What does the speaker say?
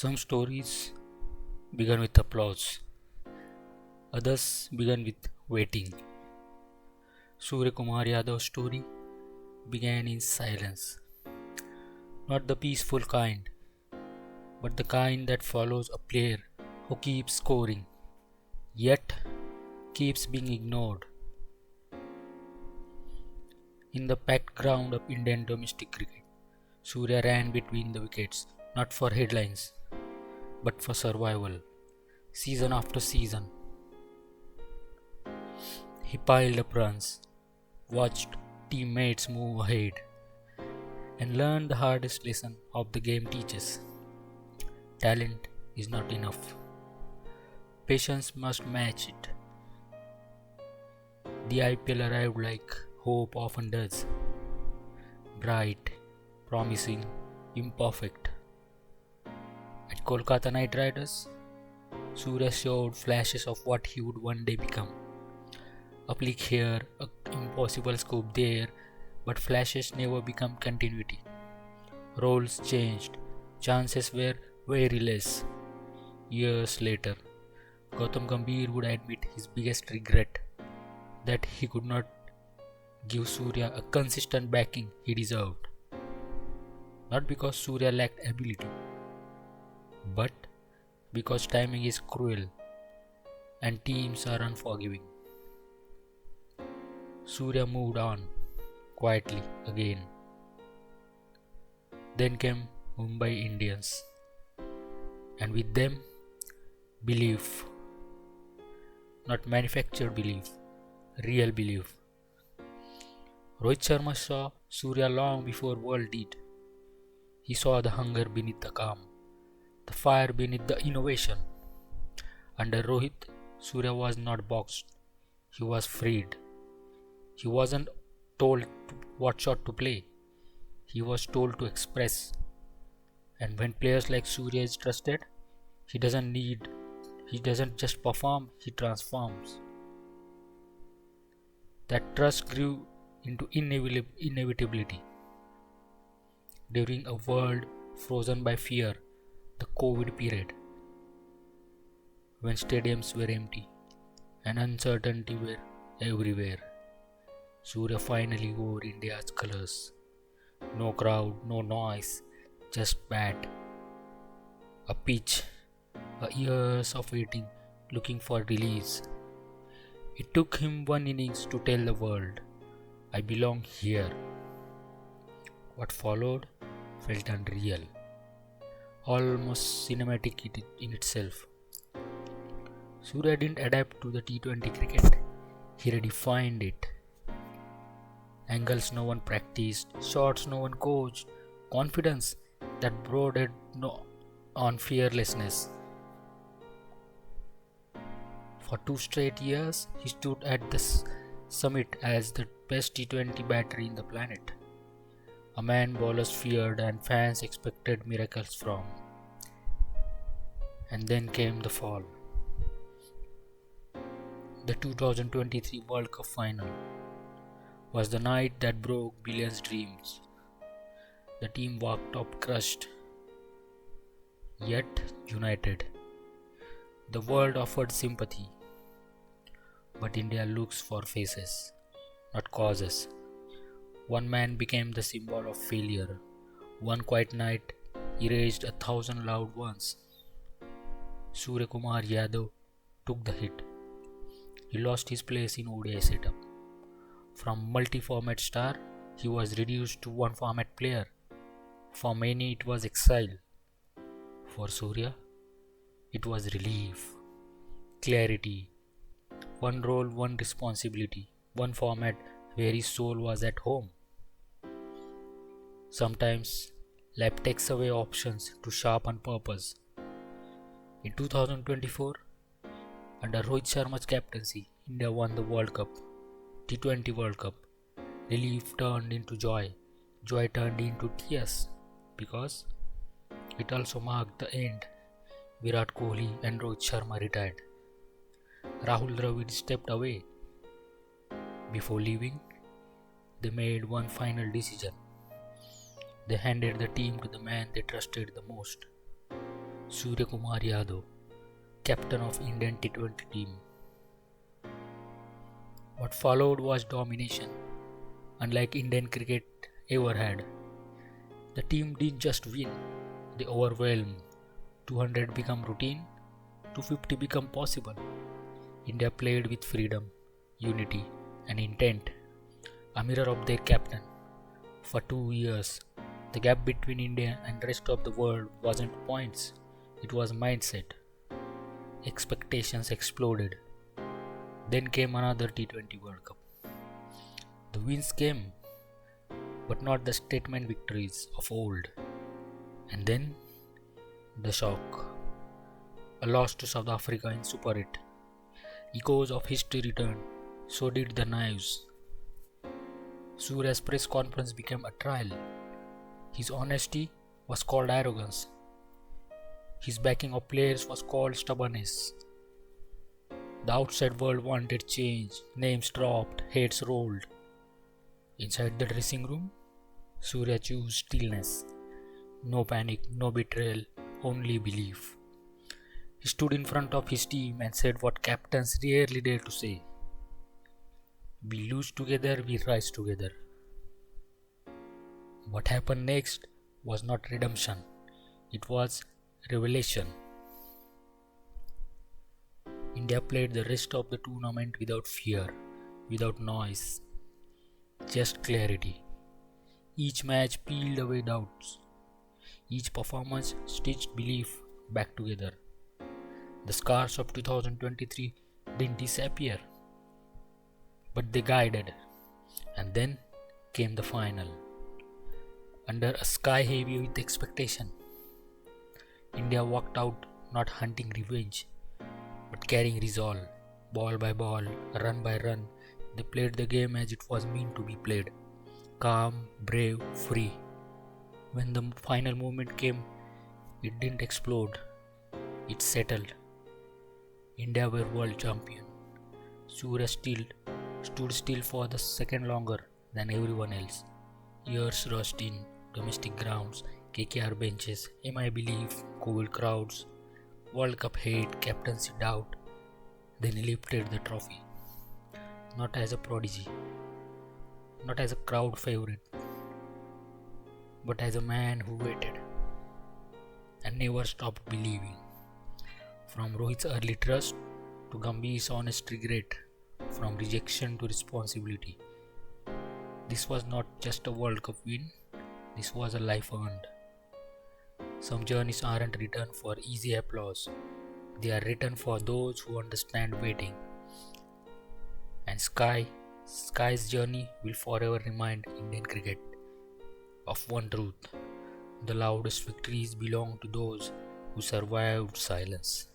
Some stories begin with applause, others begin with waiting. Surya Kumar Yadav's story began in silence, not the peaceful kind, but the kind that follows a player who keeps scoring, yet keeps being ignored. In the packed ground of Indian domestic cricket, Surya ran between the wickets not for headlines, but for survival, season after season. He piled up runs, watched teammates move ahead, and learned the hardest lesson of the game teaches. Talent is not enough. Patience must match it. The IPL arrived like hope often does. Bright, promising, imperfect. At Kolkata Knight Riders, Surya showed flashes of what he would one day become. A flick here, an impossible scoop there, but flashes never become continuity. Roles changed, chances were very less. Years later, Gautam Gambhir would admit his biggest regret, that he could not give Surya a consistent backing he deserved. Not because Surya lacked ability, but because timing is cruel and teams are unforgiving. Surya moved on quietly again. Then came Mumbai Indians, and with them, belief. Not manufactured belief, real belief. Rohit Sharma saw Surya long before world did. He saw the hunger beneath the calm, the fire beneath the innovation. Under Rohit, Surya was not boxed, he was freed. He wasn't told what shot to play, he was told to express. And when players like Surya is trusted, he doesn't just perform, he transforms. That trust grew into inevitability. During a world frozen by fear, the COVID period, when stadiums were empty and uncertainty were everywhere, Surya finally wore India's colors. No crowd, no noise, just bat, a pitch, years of waiting, looking for release. It took him one innings to tell the world, I belong here. What followed felt unreal, almost cinematic in itself. Surya didn't adapt to the T20 cricket, he redefined it. Angles no one practiced, shots no one coached, confidence that bordered on fearlessness. For 2 straight years, he stood at the summit as the best T20 batter in the planet. A man bowlers feared and fans expected miracles from. And then came the fall. The 2023 World Cup final was the night that broke billions' dreams. The team walked up crushed, yet united. The world offered sympathy, but India looks for faces, not causes. One man became the symbol of failure. One quiet night erased 1,000 loud ones. Surya Kumar Yadav took the hit. He lost his place in ODI setup. From multi-format star, he was reduced to one-format player. For many, it was exile. For Surya, it was relief, clarity, one role, one responsibility, one format where his soul was at home. Sometimes, life takes away options to sharpen purpose. In 2024, under Rohit Sharma's captaincy, India won the World Cup. T20 World Cup. Relief turned into joy. Joy turned into tears. Because it also marked the end. Virat Kohli and Rohit Sharma retired. Rahul Dravid stepped away. Before leaving, they made one final decision. They handed the team to the man they trusted the most. Surya Kumar Yadav, captain of Indian T20 team. What followed was domination, unlike Indian cricket ever had. The team didn't just win, they overwhelmed. 200 became routine, 250 became possible. India played with freedom, unity, and intent, a mirror of their captain. For 2 years, the gap between India and the rest of the world wasn't points, it was mindset. Expectations exploded. Then came another T20 World Cup. The wins came, but not the statement victories of old. And then, the shock. A loss to South Africa in Super 8. Echoes of history returned, so did the knives. Surya's press conference became a trial. His honesty was called arrogance. His backing of players was called stubbornness. The outside world wanted change, names dropped, heads rolled. Inside the dressing room, Surya chose stillness. No panic, no betrayal, only belief. He stood in front of his team and said what captains rarely dare to say. We lose together, we rise together. What happened next was not redemption, it was revelation. India played the rest of the tournament without fear, without noise, just clarity. Each match peeled away doubts. Each performance stitched belief back together. The scars of 2023 didn't disappear, but they guided. And then came the final. Under a sky heavy with expectation, India walked out not hunting revenge, but carrying resolve. Ball by ball, run by run, they played the game as it was meant to be played. Calm, brave, free. When the final moment came, it didn't explode, it settled. India were world champion. Surya stood still for the second longer than everyone else. Years rushed in, domestic grounds, KKR benches, MI belief, Covid crowds, World Cup hate, captaincy doubt. Then he lifted the trophy. Not as a prodigy, not as a crowd favorite, but as a man who waited and never stopped believing. From Rohit's early trust to Gambhir's honest regret, from rejection to responsibility. This was not just a World Cup win, this was a life earned. Some journeys aren't written for easy applause, they are written for those who understand waiting. And Sky's journey will forever remind Indian cricket of one truth: the loudest victories belong to those who survived silence.